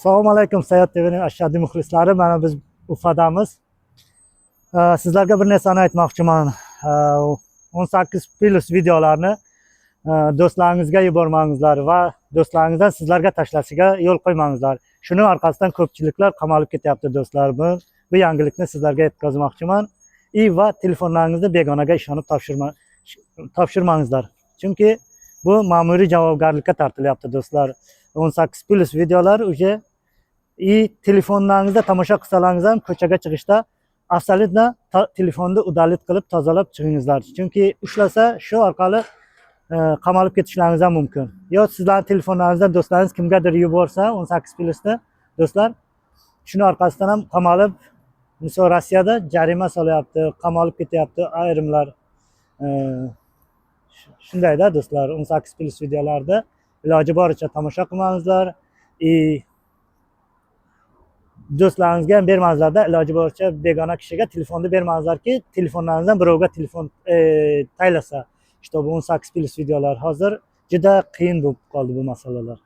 Assalomu alaykum Sayat TV'nin ashaddiy muxlislari. Mana biz Ufadamiz. Sizlarga bir narsani aytmoqchiman. 18+ videolarni do'stlaringizga yubormangizlar va do'stlaringizdan sizlarga tashlashiga yo'l qo'ymangizlar. Shuning orqasidan ko'pchiliklar qamalib ketyapti do'stlar. Bu yangilikni sizlarga yetkazmoqchiman. Va telefonlaringizni begonaga ishonib topshirmangizlar. Chunki bu ma'muriy javobgarlikka tortilyapti do'stlar. 18+ videolar uje telefonlaringizda tomosha qilsalaringiz ham ko'chaga chiqishda absolyutno telefonni udalit qilib tozalab chiqingizlar. Chunki ushlasa shu orqali qamalib ketishlaringiz ham mumkin. Yo sizlarning telefonlaringizdan do'stlaringiz kimgadir yuborsa 18+ni do'stlar, shuni orqasidan ham qamalib, misol Rossiyada jarima solyapti, qamalib ketyapti ayrimlar. Shundayda do'stlar, 18+ videolarda iloji boricha tomosha qilmangizlar. Do'stlaringizga ham bermangizlarda, iloji boricha begona kishiga telefonni bermangizlarki, telefonlaringizdan birovga telefon taylasa. İşte bu 18+ videolar hozir juda qiyin bo'lib qoldi bu masalalar.